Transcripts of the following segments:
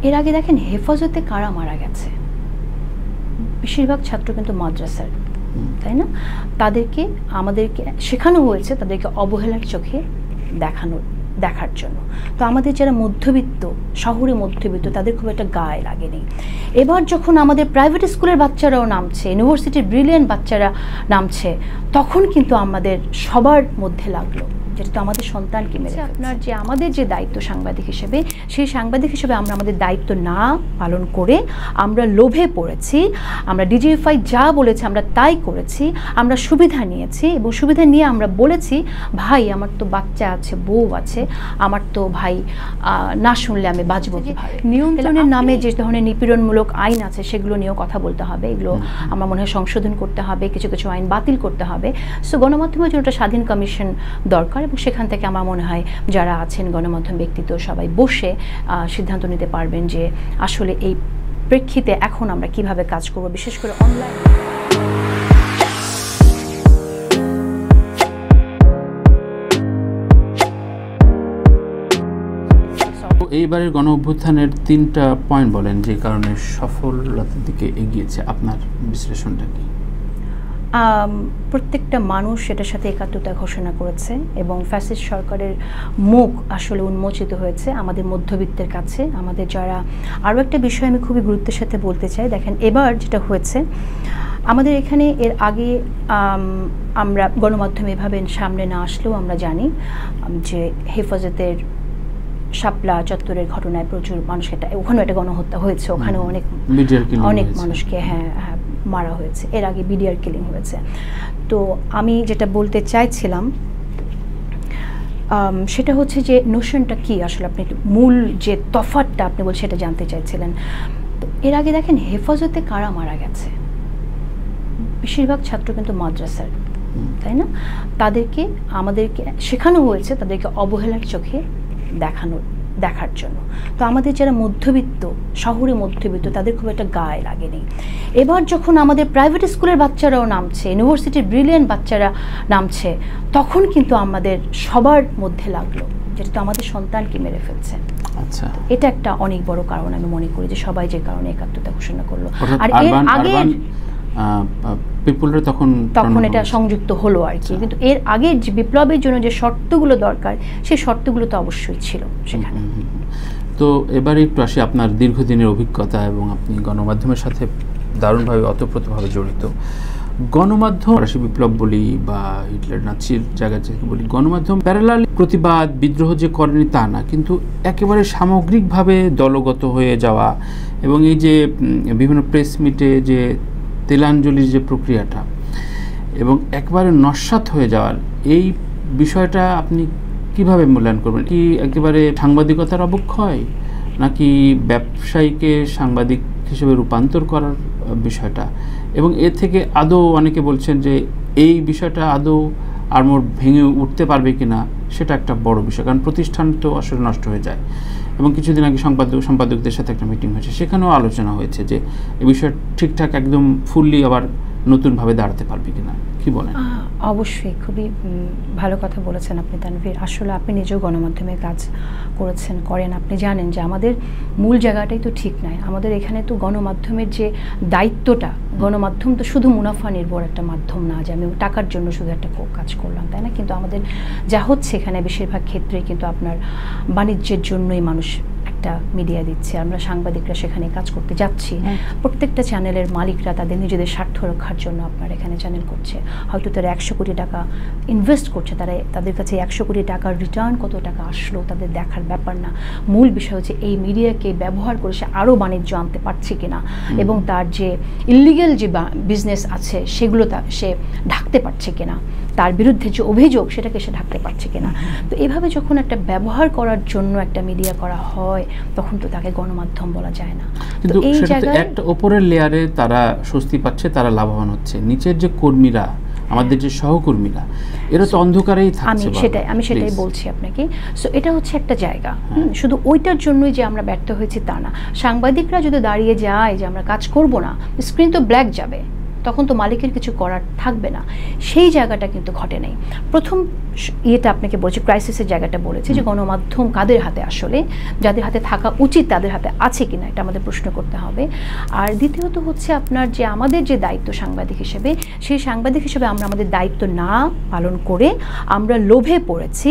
এর আগে দেখেন হেফাজতে কারা মারা গেছে, বেশিরভাগ ছাত্র কিন্তু মাদ্রাসার, তাই না? আমাদেরকে শেখানো হয়েছে তাদেরকে অবহেলার চোখে দেখার জন্য। তো আমাদের যারা মধ্যবিত্ত, শহরে মধ্যবিত্ত, তাদের খুব একটা গায়ে লাগেনি। এবার যখন আমাদের প্রাইভেট স্কুলের বাচ্চারাও নামছে, ইউনিভার্সিটির ব্রিলিয়েন্ট বাচ্চারা নামছে, তখন কিন্তু আমাদের সবার মধ্যে লাগলো, যেটা তো আমাদের সন্তানকে মেরে আপনার যে আমাদের যে দায়িত্ব সাংবাদিক হিসেবে, সেই সাংবাদিক হিসেবে আমরা আমাদের দায়িত্ব না পালন করে আমরা লোভে পড়েছি। আমরা ডিজিএফআই যা বলেছে আমরা তাই করেছি, আমরা সুবিধা নিয়েছি এবং সুবিধা নিয়ে আমরা বলেছি ভাই আমার তো বাচ্চা আছে, বউ আছে, আমার তো ভাই না শুনলে আমি বাঁচবো কিভাবে। নিয়ন্ত্রণের নামে যে ধরনের নিপীড়নমূলক আইন আছে সেগুলো নিয়েও কথা বলতে হবে, এগুলো আমার মনে হয় সংশোধন করতে হবে, কিছু কিছু আইন বাতিল করতে হবে। সো গণমাধ্যমের জন্য একটা স্বাধীন কমিশন দরকার এবং সেখান থেকে আমার মনে হয় যারা আছেন গণমাধ্যম ব্যক্তিত্ব সবাই বসে সিদ্ধান্ত নিতে পারবেন যে আসলে এই প্রেক্ষিতে এখন আমরা কিভাবে কাজ করব, বিশেষ করে অনলাইন। এইবারের গণ অভ্যুত্থানের 3টা পয়েন্ট বলেন যে কারণে সফলতার দিকে এগিয়েছে, আপনার বিশ্লেষণটা কি? প্রত্যেকটা মানুষ এটার সাথে একাত্মতা ঘোষণা করেছে এবং ফ্যাসিস্ট সরকারের মুখ আসলে উন্মোচিত হয়েছে আমাদের মধ্যবিত্তের কাছে। আমাদের যারা, আরও একটা বিষয় আমি খুবই গুরুত্বের সাথে বলতে চাই, দেখেন এবার যেটা হয়েছে আমাদের এখানে, এর আগে আমরা গণমাধ্যমে এভাবে সামনে না আসলেও আমরা জানি যে হেফাজতের শাপলা চত্বরের ঘটনায় প্রচুর মানুষ, ওখানেও একটা গণহত্যা হয়েছে, ওখানেও অনেক মানুষকে মারা হয়েছে, এর আগে বিডিআর কিলিং হয়েছে। তো আমি যেটা বলতে চাইছিলাম সেটা হচ্ছে যে নোশনটা কি আসলে, আপনি মূল যে তফাৎটা আপনি বলছেন সেটা জানতে চাইছিলেন। তো এর আগে দেখেন হেফাজতে কারা মারা গেছে, বেশিরভাগ ছাত্র কিন্তু মাদ্রাসার, তাই না? আমাদেরকে শেখানো হয়েছে তাদেরকে অবহেলার চোখে দেখার জন্য। তো আমাদের যারা মধ্যবিত্ত, শহরে মধ্যবিত্ত, তাদের খুব একটা গায়ে লাগেনি। এবার যখন আমাদের প্রাইভেট স্কুলের বাচ্চারাও নামছে, ইউনিভার্সিটির ব্রিলিয়েন্ট বাচ্চারা নামছে, তখন কিন্তু আমাদের সবার মধ্যে লাগলো, যেটা তো আমাদের সন্তানকে মেরে ফেলছে। আচ্ছা, এটা একটা অনেক বড় কারণ আমি মনে করি যে সবাই যে কারণে একাত্মতা ঘোষণা করলো। আর এর আগে তখন এটা সংযুক্ত হলো আর কি, কিন্তু এর আগে যে বিপ্লবের জন্য যে শর্তগুলো দরকার সেই শর্তগুলো তো অবশ্যই ছিল সেখানে। তো এবারে একটু আসি আপনার দীর্ঘদিনের অভিজ্ঞতা, এবং আপনি গণমাধ্যমের সাথে দারুণভাবে অতপ্রতভাবে জড়িত। গণমাধ্যম ফরাসি বিপ্লব বলি বা হিটলার নাচির জায়গা থেকে বলি, গণমাধ্যম প্যারালাল প্রতিবাদ বিদ্রোহ যে করেনি তা না, কিন্তু একেবারে সামগ্রিকভাবে দলগত হয়ে যাওয়া এবং এই যে বিভিন্ন প্রেস মিটে যে তেলাঞ্জলির যে প্রক্রিয়াটা এবং একবারে নস্যাৎ হয়ে যাওয়ার এই বিষয়টা আপনি কিভাবে মূল্যায়ন করবেন? কি একেবারে সাংবাদিকতার অবক্ষয়, নাকি ব্যবসায়ীকে সাংবাদিক হিসেবে রূপান্তর করার বিষয়টা? এবং এ থেকে আদৌ অনেকে বলছেন যে এই বিষয়টা আদৌ আড়মোড় ভেঙে উঠতে পারবে কিনা, সেটা একটা বড় বিষয়, কারণ প্রতিষ্ঠান তো আসলে নষ্ট হয়ে যায়। এবং কিছুদিন আগে সম্পাদকদের সাথে একটা মিটিং হয়েছে, সেখানেও আলোচনা হয়েছে যে এই বিষয় ঠিকঠাক একদম ফুললি আবার নতুনভাবে দাঁড়াতে পারবে কিনা, কি বলেন? অবশ্যই খুবই ভালো কথা বলেছেন আপনি তানভীর। আসলে আপনি নিজেও গণমাধ্যমে কাজ করেন, আপনি জানেন যে আমাদের মূল জায়গাটাই তো ঠিক নয়। আমাদের এখানে তো গণমাধ্যমের যে দায়িত্বটা, গণমাধ্যম তো শুধু মুনাফা নির্ভর একটা মাধ্যম না যে আমি টাকার জন্য শুধু একটা কাজ করলাম, তাই না? কিন্তু আমাদের যা হচ্ছে এখানে বেশিরভাগ ক্ষেত্রে কিন্তু আপনার বাণিজ্যের জন্যই মানুষ একটা মিডিয়া দিচ্ছে, আমরা সাংবাদিকরা সেখানে কাজ করতে যাচ্ছি। প্রত্যেকটা চ্যানেলের মালিকরা তাদের নিজেদের স্বার্থ রক্ষার জন্য আপনার এখানে চ্যানেল করছে, হয়তো তারা 100 কোটি টাকা ইনভেস্ট করছে, তাদের কাছে 100 কোটি টাকার রিটার্ন কত টাকা আসলো তাদের দেখার ব্যাপার না। মূল বিষয় হচ্ছে এই মিডিয়াকে ব্যবহার করে সে আরও বাণিজ্য আনতে পারছে কিনা এবং তার যে ইলিগাল যে বিজনেস আছে সেগুলো সে ঢাকতে পারছে কিনা, তার বিরুদ্ধে যে অভিযোগ সেটাকে সে ঢাকতে পারছে কিনা। তো এভাবে যখন একটা ব্যবহার করার জন্য একটা মিডিয়া করা হয় তখন তো তাকে গণমাধ্যম বলা যায় না। কিন্তু এই জায়গায় একটা উপরের লেয়ারে তারা স্বস্তি পাচ্ছে, তারা লাভবান হচ্ছে, নিচের যে কর্মীরা, আমাদের যে সহকর্মীরা, এরা তো অন্ধকারেই থাকছে। আমি সেটাই বলছি আপনাকে। সো এটা হচ্ছে একটা জায়গা, শুধু ওইটার জন্যই যে আমরা ব্যর্থ হয়েছি তা না। সাংবাদিকরা যদি দাঁড়িয়ে যায় যে আমরা কাজ করব না, স্ক্রিন তো ব্ল্যাক যাবে, তখন তো মালিকের কিছু করার থাকবে না। সেই জায়গাটা কিন্তু ঘটে নাই। প্রথম ইয়েটা আপনাকে বলছি, ক্রাইসিসের জায়গাটা বলেছি যে গণমাধ্যম কাদের হাতে, আসলে যাদের হাতে থাকা উচিত তাদের হাতে আছে কিনা এটা আমাদের প্রশ্ন করতে হবে। আর দ্বিতীয়ত হচ্ছে আপনার যে আমাদের যে দায়িত্ব সাংবাদিক হিসেবে, সেই সাংবাদিক হিসেবে আমরা আমাদের দায়িত্ব না পালন করে আমরা লোভে পড়েছি,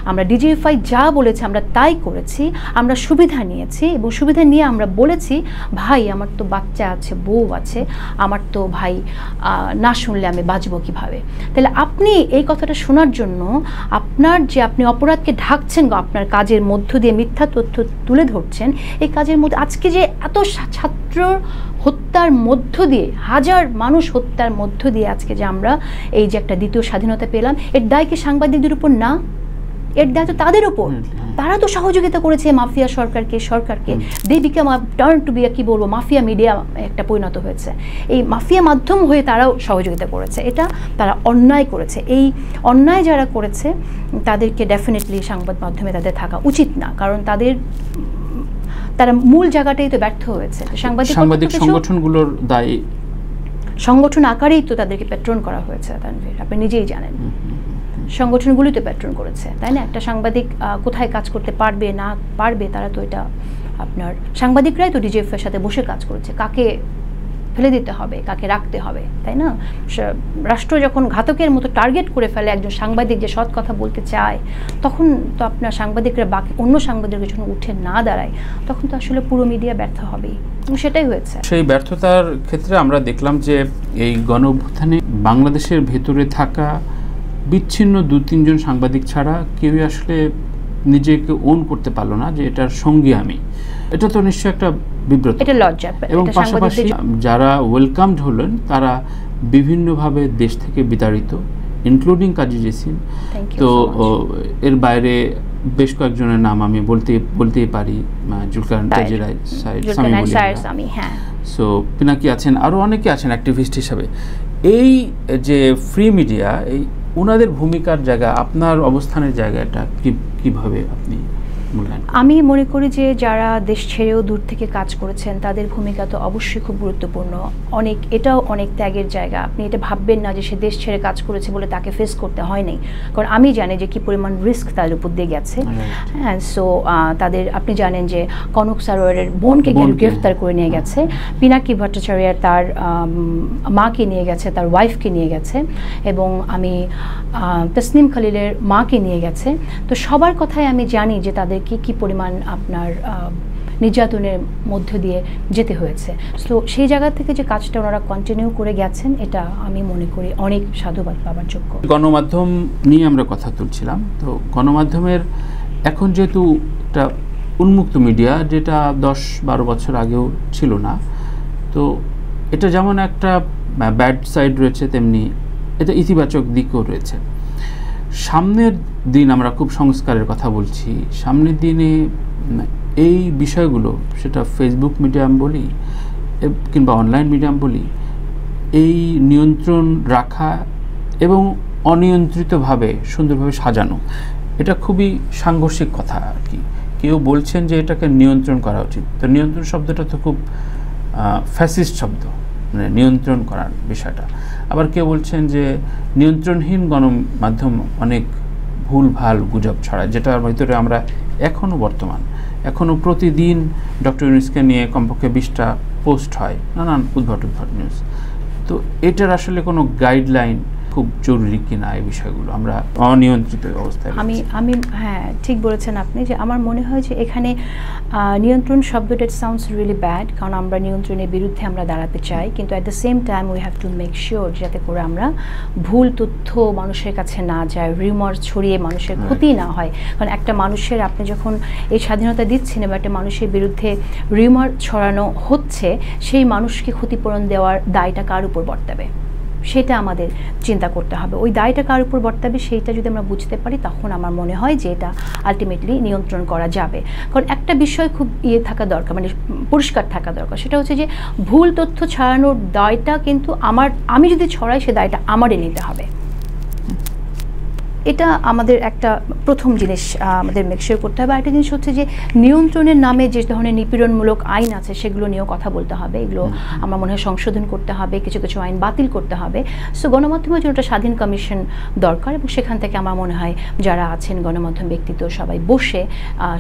আমরা ডিজিএফআই যা বলেছে আমরা তাই করেছি, আমরা সুবিধা নিয়েছি এবং সুবিধা নিয়ে আমরা বলেছি ভাই আমার তো বাচ্চা আছে, বউ আছে, আমার তো ভাই না শুনলে আমি বাঁচবো কীভাবে। তাহলে আপনি এই কথাটা শোনার জন্য আপনার যে আপনি অপরাধকে ঢাকছেন, আপনার কাজের মধ্য দিয়ে মিথ্যা তথ্য তুলে ধরছেন, এই কাজের মধ্যে আজকে যে এত ছাত্র হত্যার মধ্য দিয়ে, হাজার মানুষ হত্যার মধ্য দিয়ে আজকে যে আমরা এই যে একটা দ্বিতীয় স্বাধীনতা পেলাম, এর দায় কি সাংবাদিকদের উপর না? এর দায় তো তাদের উপর। তারা তো সহযোগিতা করেছে মাফিয়া সরকারকে। They became turn to be, কি বলবো, মাফিয়া মিডিয়া একটা পরিণত হয়েছে। এই মাফিয়া মাধ্যম হয়ে তারাও সহযোগিতা করেছে, এটা তারা অন্যায় করেছে। এই অন্যায় যারা করেছে তাদেরকে ডেফিনেটলি সংবাদ মাধ্যমে তাদের থাকা উচিত না, কারণ তারা মূল জায়গাটাই তো ব্যর্থ হয়েছে। সাংবাদিক সংগঠনগুলোর দায়, সংগঠন আকারেই তো তাদেরকে প্যাট্রন করা হয়েছে তানভীর, আপনি নিজেই জানেন। সংগঠনগুলোই তো প্যাট্রন করেছে, তাই না? একটা সাংবাদিক কোথায় কাজ করতে পারবে না পারবে, তারা তো এটা আপনার সাংবাদিকরাই তো ডিজিএফের সাথে বসে কাজ করেছে, কাকে ফেলে দিতে হবে, কাকে রাখতে হবে, তাই না? রাষ্ট্র যখন ঘাতকের মতো টার্গেট করে ফেলে একজন সাংবাদিক যে সৎ কথা বলতে চায়, তখন তো আপনার সাংবাদিকরা বাকি অন্য সাংবাদিকরা যখন উঠে না দাঁড়ায়, তখন তো আসলে পুরো মিডিয়া ব্যর্থ হবেই, এবং সেটাই হয়েছে। সেই ব্যর্থতার ক্ষেত্রে আমরা দেখলাম যে এই গণঅভ্যুত্থানে বাংলাদেশের ভেতরে থাকা বিচ্ছিন্ন 2-3 জন সাংবাদিক ছাড়া কেউই আসলে নিজেকে ওন করতে পারলো না যে এটার সঙ্গী আমি। এটা তো নিশ্চয়ই একটা বিব্রত, এটা লজ্জা। এবং পাশাপাশি যারা ওয়েলকামড হলেন তারা বিভিন্নভাবে দেশ থেকে বিতাড়িত, ইনক্লুডিং কাজী জেসিন। তো এর বাইরে বেশ কয়েকজনের নাম আমি বলতেই পারি, জুলকারনাইন সামি, সো পিনাকি আছেন, আরও অনেকে আছেন অ্যাক্টিভিস্ট হিসাবে। এই যে ফ্রি মিডিয়া, এই ওনাদের ভূমিকার জায়গা, আপনার অবস্থানের জায়গাটা কিভাবে আপনি মূল্যায়ন? আমি মনে করি যে যারা দেশ ছেড়েও দূর থেকে কাজ করেছেন তাদের ভূমিকা তো অবশ্যই খুব গুরুত্বপূর্ণ। এটাও অনেক ত্যাগের জায়গা। আপনি এটা ভাববেন না যে সে দেশ ছেড়ে কাজ করেছে বলে তাকে ফেস করতে হয় নাই, কারণ আমি জানি যে কি পরিমাণ রিস্ক তাদের উপর দিয়ে গেছে। হ্যাঁ, সো তাদের, আপনি জানেন যে কনক সারোয়ারের বোনকে গ্রেফতার করে নিয়ে গেছে, পিনাকি ভট্টাচার্য তার মাকে নিয়ে গেছে, তার ওয়াইফকে নিয়ে গেছে, এবং আমি তসনিম খলিলের মাকে নিয়ে গেছে। তো সবার কথাই আমি জানি যে তাদের কি পরিমাণ আপনার নির্যাতনের মধ্য দিয়ে যেতে হয়েছে। তো সেই জায়গা থেকে যে কাজটা ওনারা কন্টিনিউ করে গেছেন, এটা আমি মনে করি অনেক সাধুবাদ পাওয়ার যোগ্য। গণমাধ্যম নিয়ে আমরা কথা তুলছিলাম, তো গণমাধ্যমের এখন যেহেতু একটা উন্মুক্ত মিডিয়া, যেটা 10-12 বছর আগেও ছিল না, তো এটা যেমন একটা ব্যাড সাইড রয়েছে, তেমনি এটা ইতিবাচক দিকও রয়েছে। সামনের দিন আমরা খুব সংস্কারের কথা বলছি, সামনের দিনে এই বিষয়গুলো, সেটা ফেসবুক মিডিয়াম বলি কিংবা অনলাইন মিডিয়াম বলি, এই নিয়ন্ত্রণ রাখা এবং অনিয়ন্ত্রিতভাবে সুন্দরভাবে সাজানো, এটা খুবই সাংঘর্ষিক কথা আর কি। কেউ বলছেন যে এটাকে নিয়ন্ত্রণ করা উচিত, তো নিয়ন্ত্রণ শব্দটা তো খুব ফ্যাসিস্ট শব্দ, মানে নিয়ন্ত্রণ করার বিষয়টা। আবার কেউ বলছেন যে নিয়ন্ত্রণহীন গণমাধ্যম অনেক ভুলভাল গুজব ছড়ায়, যেটার ভিতরে আমরা এখনও প্রতিদিন ডক্টর ইউনূসকে নিয়ে কমপক্ষে 20টা পোস্ট হয়, নানান উদ্ভট নিউজ। তো এটার আসলে কোনো গাইডলাইন খুব জরুরি কিনা, এই বিষয়গুলো আমরা অনিয়ন্ত্রিত অবস্থায়। আমি হ্যাঁ, ঠিক বলেছেন আপনি, যে আমার মনে হয় যে এখানে নিয়ন্ত্রণ শব্দটা সাউন্ডস রিয়েলি ব্যাড, কারণ আমরা নিয়ন্ত্রণের বিরুদ্ধে আমরা দাঁড়াতে চাই, কিন্তু at the same time we have to make sure যাতে করে আমরা ভুল তথ্য মানুষের কাছে না যায়, রিউমার ছড়িয়ে মানুষের ক্ষতি না হয়। কারণ একটা মানুষের, আপনি যখন এই স্বাধীনতা দিচ্ছেন বা একটা মানুষের বিরুদ্ধে রিউমার ছড়ানো হচ্ছে, সেই মানুষকে ক্ষতিপূরণ দেওয়ার দায়টা কার উপর বর্তাবে, সেটা আমাদের চিন্তা করতে হবে। ওই দায়টা কার উপর বর্তাবে সেইটা যদি আমরা বুঝতে পারি, তখন আমার মনে হয় যে এটা আলটিমেটলি নিয়ন্ত্রণ করা যাবে। কারণ একটা বিষয় খুব থাকা দরকার, মানে পরিষ্কার থাকা দরকার, সেটা হচ্ছে যে ভুল তথ্য ছড়ানোর দায়টা কিন্তু আমি যদি ছড়াই, সে দায়টা আমারই নিতে হবে। এটা আমাদের একটা প্রথম জিনিস আমাদের মেকশিওর করতে হবে। আরেকটা জিনিস হচ্ছে যে নিয়ন্ত্রণের নামে যে ধরনের নিপীড়নমূলক আইন আছে সেগুলো নিয়েও কথা বলতে হবে। এগুলো আমার মনে হয় সংশোধন করতে হবে, কিছু কিছু আইন বাতিল করতে হবে। সো গণমাধ্যমের জন্য একটা স্বাধীন কমিশন দরকার, এবং সেখান থেকে আমার মনে হয় যারা আছেন গণমাধ্যম ব্যক্তিত্ব সবাই বসে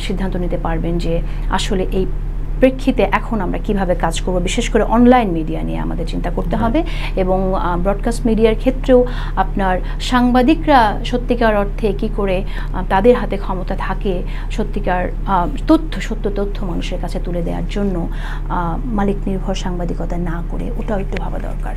সিদ্ধান্ত নিতে পারবেন যে আসলে এই প্রেক্ষিতে এখন আমরা কিভাবে কাজ করব। বিশেষ করে অনলাইন মিডিয়া নিয়ে আমাদের চিন্তা করতে হবে, এবং ব্রডকাস্ট মিডিয়ার ক্ষেত্রেও আপনার সাংবাদিকরা সত্যিকার অর্থে কি করে তাদের হাতে ক্ষমতা থাকে সত্যিকার সত্য তথ্য মানুষের কাছে তুলে দেওয়ার জন্য মালিক নির্ভর সাংবাদিকতা না করে, ওটাও একটু ভাবা দরকার।